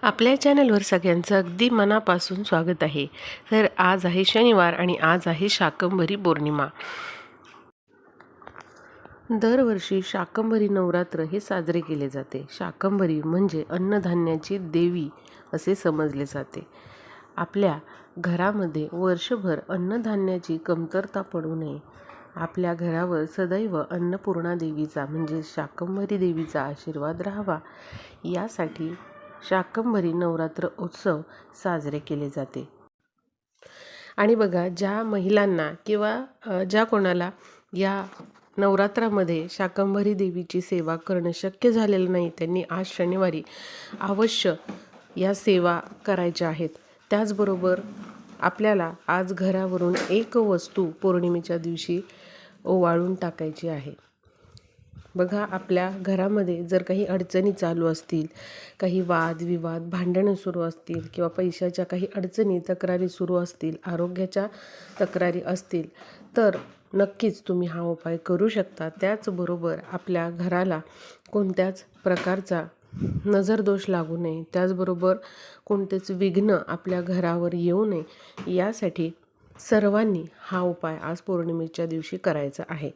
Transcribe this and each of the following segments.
आपल्या चॅनलवर सगळ्यांचं अगदी मनापासून स्वागत आहे। तर आज आहे शनिवार आणि आज आहे शाकंभरी पौर्णिमा। दरवर्षी शाकंभरी नवरात्र हे साजरे केले जाते। शाकंभरी म्हणजे अन्नधान्याची देवी असे समजले जाते। आपल्या घरामध्ये वर्षभर अन्नधान्याची कमतरता पडू नये, आपल्या घरावर सदैव अन्नपूर्णा देवीचा म्हणजे शाकंभरी देवीचा आशीर्वाद राहावा, यासाठी शाकंभरी नवरात्र उत्सव साजरे केले जाते। आणि बघा, ज्या महिलांना किंवा ज्या कोणाला या नवरात्रामध्ये शाकंभरी देवीची सेवा करणं शक्य झालेलं नाही, त्यांनी आज शनिवारी अवश्य या सेवा करायच्या आहेत। त्याचबरोबर आपल्याला आज घरावरून एक वस्तू पौर्णिमेच्या दिवशी ओवाळून टाकायची आहे। बघा, आपल्या घरामध्ये जर काही अडचणी चालू असतील, काही वादविवाद भांडणं सुरू असतील किंवा पैशाच्या काही अडचणी तक्रारी सुरू असतील, आरोग्याच्या तक्रारी असतील, तर नक्कीच तुम्ही हा उपाय करू शकता। त्याचबरोबर आपल्या घराला कोणत्याच प्रकारचा नजरदोष लागू नये, त्याचबरोबर कोणतेच विघ्न आपल्या घरावर येऊ नये, यासाठी सर्वांनी हा उपाय आज पौर्णिमेच्या दिवशी करायचा आहे।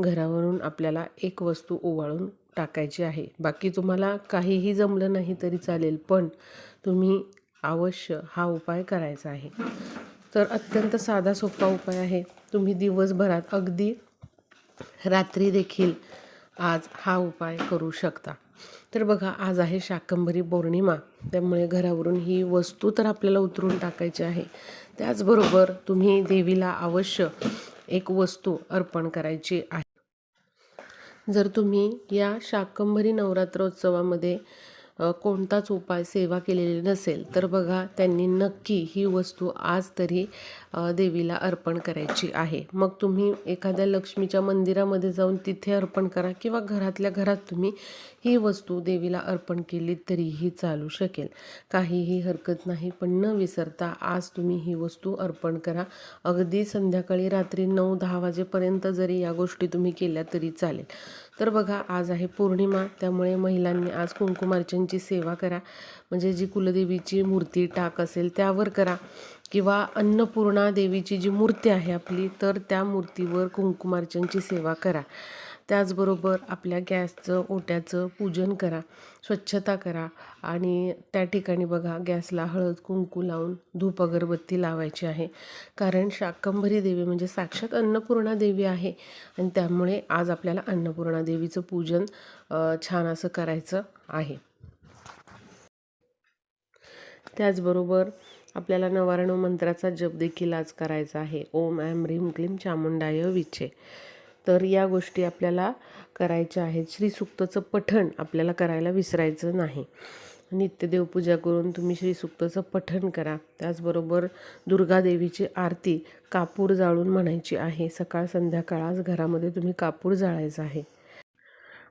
घरावरून आपल्याला एक वस्तू ओवाळून टाकायची आहे। बाकी तुम्हाला काहीही जमलं नाही तरी चालेल, पण तुम्ही अवश्य हा उपाय करायचा आहे। तर अत्यंत साधा सोपा उपाय आहे। तुम्ही दिवसभरात अगदी रात्री देखील आज हा उपाय करू शकता। तर बघा, आज आहे शाकंभरी पौर्णिमा, त्यामुळे घरावरून ही वस्तू तर आपल्याला उतरून टाकायची आहे। त्याचबरोबर तुम्ही देवीला अवश्य एक वस्तू अर्पण करायची आहे। जर तुम्ही या शाकंभरी नवरात्रोत्सवामध्ये कोणताच उपाय सेवा केलेली नसेल, तर बघा, त्यांनी नक्की ही वस्तू आज तरी देवीला अर्पण करायची आहे। मग तुम्ही एखाद्या लक्ष्मीच्या मंदिरामध्ये जाऊन तिथे अर्पण करा किंवा घरातल्या घरात तुम्ही ही वस्तू देवीला अर्पण केली तरीही चालू शकेल, काहीही हरकत नाही। पण न विसरता आज तुम्ही ही वस्तू अर्पण करा। अगदी संध्याकाळी रात्री 9-10 वाजेपर्यंत जरी या गोष्टी तुम्ही केल्या तरी चालेल। तर बघा, आज आहे पौर्णिमा, त्यामुळे महिलांनी आज कुंकुमार्चनची सेवा करा। म्हणजे जी कुलदेवीची मूर्ती टाक असेल त्यावर करा, किंवा अन्नपूर्णा देवीची जी मूर्ती आहे आपली, तर त्या मूर्तीवर कुंकुमार्चनची सेवा करा। त्याचबरोबर आपल्या गॅसचं ओट्याचं पूजन करा, स्वच्छता करा आणि त्या ठिकाणी बघा, गॅसला हळद कुंकू लावून धूप अगरबत्ती लावायची आहे। कारण शाकंभरी देवी म्हणजे साक्षात अन्नपूर्णा देवी आहे आणि त्यामुळे आज आपल्याला अन्नपूर्णा देवीचं पूजन छान असं करायचं आहे। त्याचबरोबर आपल्याला 99 मंत्राचा जप देखील आज करायचा आहे। ओम ऐं ह्रीं क्लीं चामुंडाय विचे। तर या गोष्टी आपल्याला करायच्या आहेत। श्रीसूक्तचं पठण आपल्याला करायला विसरायचं नाही। नित्य देवपूजा करून तुम्ही श्रीसूक्तचं पठण करा। त्याचबरोबर दुर्गा देवीची आरती कापूर जाळून म्हणायची आहे। सकाळ संध्याकाळ आज घरामध्ये तुम्ही कापूर जाळायचा आहे।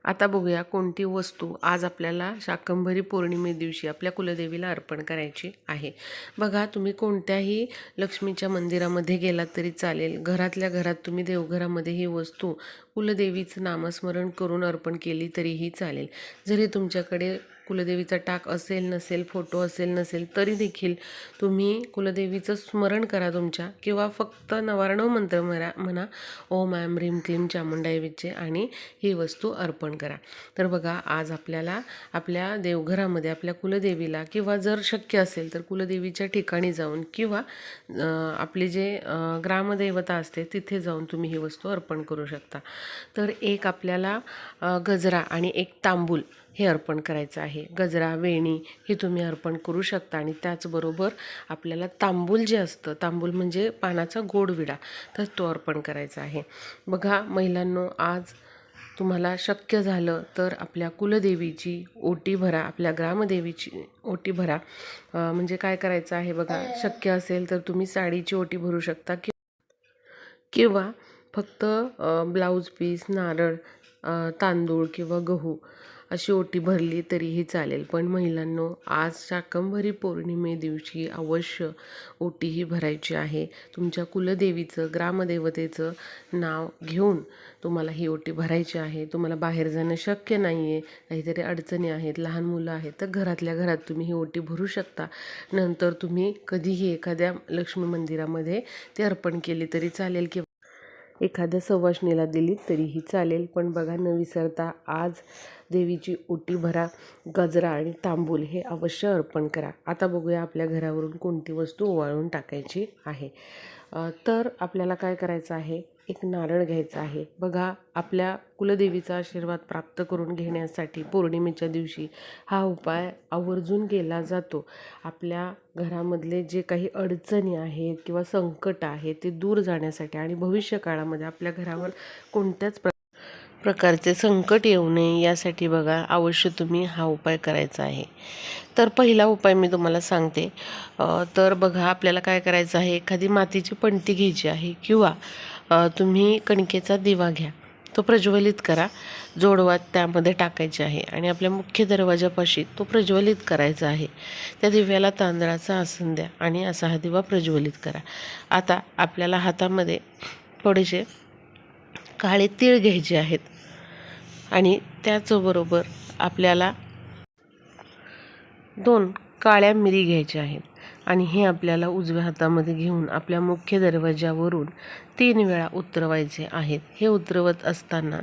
आता बघूया कोणती वस्तू आज आपल्याला शाकंभरी पौर्णिमे दिवशी आपल्या कुलदेवीला अर्पण करायची आहे। बघा, तुम्ही कोणत्याही लक्ष्मीच्या मंदिरामध्ये गेलात तरी चालेल, घरातल्या घरात तुम्ही देवघरामध्ये ही वस्तू कुलदेवीचं नामस्मरण करून अर्पण केली तरीही चालेल। जरी तुमच्याकडे कुलदेवीचा टाक असेल नसेल, फोटो असेल नसेल, तरी देखील तुम्ही कुलदेवीचं स्मरण करा तुमच्या, किंवा फक्त 99 मंत्र म्हणा, ओम ऐं ह्रीं क्लीं चामुंडाय विचे, आणि ही वस्तू अर्पण करा। तर बघा, आज आपल्याला आपल्या देवघरामध्ये आपल्या कुलदेवीला, किंवा जर शक्य असेल तर कुलदेवीच्या ठिकाणी जाऊन, किंवा आपले जे ग्रामदेवता असते तिथे जाऊन तुम्ही ही वस्तू अर्पण करू शकता। तर एक आपल्याला गजरा आणि एक तांबूल हे अर्पण करायचं आहे। गजरा, वेणी हे तुम्ही अर्पण करू शकता, आणि त्याचबरोबर आपल्याला तांबूल जे असतं, तांबूल म्हणजे पानाचा गोड विडा, तर तो अर्पण करायचा आहे। बघा महिलांनो, आज तुम्हाला शक्य झालं तर आपल्या कुलदेवीची ओटी भरा, आपल्या ग्रामदेवीची ओटी भरा। म्हणजे काय करायचं आहे बघा, शक्य असेल तर तुम्ही साडीची ओटी भरू शकता, किंवा फक्त ब्लाऊज पीस, नारळ, तांदूळ किंवा गहू अशी ओटी भरली तरीही चालेल, पण महिलांनो आज शाकंभरी पौर्णिमे दिवशी अवश्य ओटी ही भरायची आहे. तुमच्या कुलदेवीचं ग्रामदेवतेचं नाव घेऊन तुम्हाला ही ओटी भरायची आहे. तुम्हाला बाहेर जाणं शक्य नाही आहे, काहीतरी अडचणी आहेत, लहान मुलं आहेत, तर घरातल्या घरात तुम्ही ही ओटी भरू शकता. नंतर तुम्ही कधीही एखाद्या लक्ष्मी मंदिरामध्ये ते अर्पण केली तरी चालेल किंवा एखाद्या सवाष्णीला दिली तरीही चालेल. पण बघा, न विसरता आज देवीची ओटी भरा, गजरा आणि तांबूल हे अवश्य अर्पण करा. आता बघूया आपल्या घरावरून कोणती वस्तू ओवाळून टाकायची आहे. तर आपल्याला काय करायचं आहे, एक नारळ घ्यायचा आहे. बघा, आपल्या कुलदेवीचा आशीर्वाद प्राप्त करून घेण्यासाठी पौर्णिमेच्या दिवशी हा उपाय आवर्जून केला जातो. आपल्या घरामधले जे काही अडचणी आहेत किंवा संकट आहे ते दूर जाण्यासाठी आणि भविष्य काळामध्ये आपल्या घरावर कोणत्याच प्रकारचे संकट येऊ नये यासाठी बघा अवश्य तुम्ही हा उपाय करायचा आहे. तर पहिला उपाय मी तुम्हाला सांगते. तर बघा, आपल्याला काय करायचं आहे, एखादी मातीची पणती घ्यायची आहे किंवा तुम्ही कणकेचा दिवा घ्या, तो प्रज्वलित करा, जोडवा त्यामध्ये टाकायचे आहे आणि आपल्या मुख्य दरवाजापाशी तो प्रज्वलित करायचा आहे. त्या दिव्याला तांदळाचं आसन द्या आणि असा हा दिवा प्रज्वलित करा. आता आपल्याला हातामध्ये थोडेसे काळे तीळ घ्यायचे आहेत आणि त्याचबरोबर आपल्याला 2 काळ्या मिरी घ्यायच्या आहेत आणि हे आपल्याला उजव्या हातामध्ये घेऊन आपल्या मुख्य दरवाजावरून 3 वेळा उतरवायचे आहेत. हे उतरवत असताना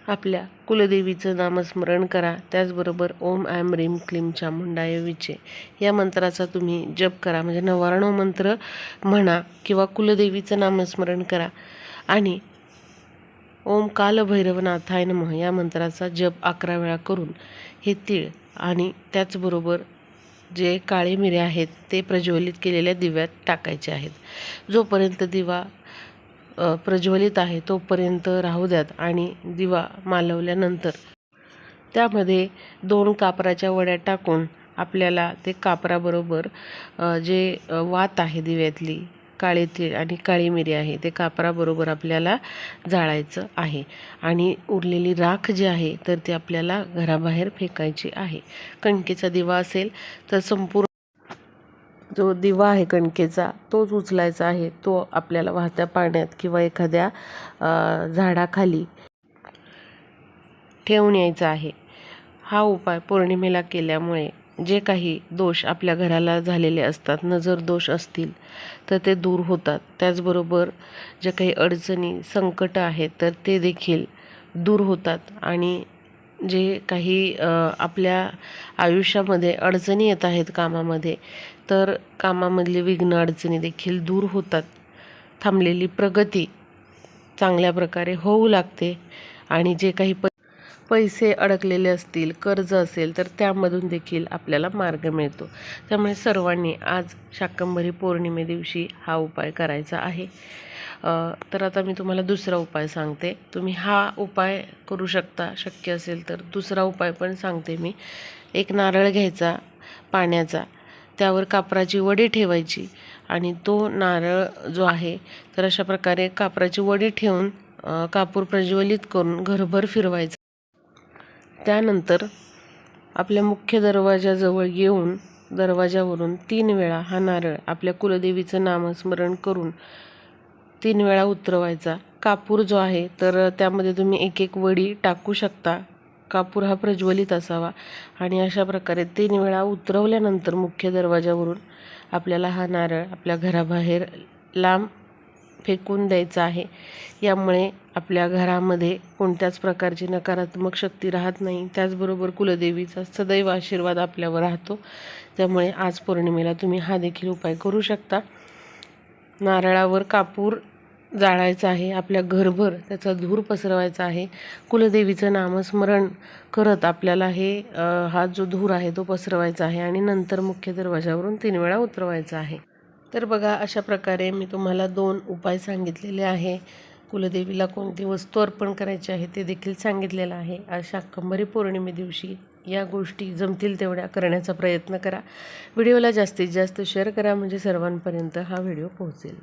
आपल्या कुलदेवीचं नामस्मरण करा. त्याचबरोबर ओम ऐं ह्रीं क्लीं चामुंडाय विचे या मंत्राचा तुम्ही जप करा, म्हणजे 99 मंत्र म्हणा किंवा कुलदेवीचं नामस्मरण करा आणि ओम कालभैरवनाथाय नमः या मंत्राचा जप 11 वेळा करून हे तीळ आणि त्याचबरोबर जे काळे मिरे आहेत ते प्रज्वलित केलेल्या दिव्यात टाकायचे आहेत. जोपर्यंत दिवा प्रज्वलित आहे तोपर्यंत राहू द्यात आणि दिवा मालवल्यानंतर त्यामध्ये 2 कापराच्या वड्या टाकून आपल्याला ते कापराबरोबर जे वात आहे दिव्यातली, काळे तीळ आणि काळी मिरी आहे, ते कापराबरोबर आपल्याला जाळायचं आहे आणि उरलेली राख जी आहे तर ती आपल्याला घराबाहेर फेकायची आहे. कणकेचा दिवा असेल तर संपूर्ण जो दिवा आहे कणकेचा तोच उचलायचा आहे. तो आपल्याला वाहत्या पाण्यात किंवा एखाद्या झाडाखाली ठेवून यायचा आहे. हा उपाय पौर्णिमेला केल्यामुळे जे काही दोष आपल्या घराला झालेले असतात, नजर दोष असतील तर ते दूर होतात. त्याचबरोबर जे काही अडचणी संकट आहेत तर ते देखील दूर होतात आणि जे काही आपल्या आयुष्यामध्ये अडचणी येत आहेत कामामध्ये, तर कामामधली विघ्न अडचणी देखील दूर होतात. थांबलेली प्रगती चांगल्या प्रकारे होऊ लागते आणि जे काही पैसे अडकलेले असतील, कर्ज असेल तर त्यामधून देखील आपल्याला मार्ग मिळतो. त्यामुळे सर्वांनी आज शाकंभरी पौर्णिमे दिवशी हा उपाय करायचा आहे. तर आता मी तुम्हाला दुसरा उपाय सांगते. तुम्ही हा उपाय करू शकता, शक्य असेल तर दुसरा उपाय पण सांगते मी. एक नारळ घ्यायचा पाण्याचा, त्यावर कापराची वडी ठेवायची आणि तो नारळ जो आहे तर अशा प्रकारे कापराची वडी ठेवून कापूर प्रज्वलित करून घरभर फिरवायचा. त्यानंतर आपल्या मुख्य दरवाजाजवळ येऊन दरवाजावरून 3 वेळा हा नारळ आपल्या कुलदेवीचं नामस्मरण करून 3 वेळा उतरवायचा. कापूर जो आहे तर त्यामध्ये तुम्ही एक वडी टाकू शकता. कापूर हा प्रज्वलित असावा आणि अशा प्रकारे 3 वेळा उतरवल्यानंतर मुख्य दरवाजावरून आपल्याला हा नारळ आपल्या घराबाहेर लांब फेकून द्यायचा आहे. यामुळे आपल्या घरामध्ये कोणत्याच प्रकारची नकारात्मक शक्ती राहत नाही. त्याचबरोबर कुलदेवीचा सदैव आशीर्वाद आपल्यावर राहतो. त्यामुळे आज पौर्णिमेला तुम्ही हा देखील उपाय करू शकता. नारळावर कापूर जाळायचा आहे, आपल्या घरभर त्याचा धूर पसरवायचा आहे. कुलदेवीचं नामस्मरण करत आपल्याला हा जो धूर आहे तो पसरवायचा आहे आणि नंतर मुख्य दरवाजावरून 3 वेळा उतरवायचा आहे. तर बघा, अशा प्रकारे मी तुम्हाला 2 उपाय सांगितलेले आहे. कुलदेवीला कोणती वस्तू अर्पण करायची आहे ते देखील सांगितलेलं आहे. आज शाकंभरी पौर्णिमे दिवशी या गोष्टी जमतील तेवढ्या करण्याचा प्रयत्न करा. व्हिडिओला जास्तीत जास्त शेअर करा म्हणजे सर्वांपर्यंत हा व्हिडिओ पोहोचेल.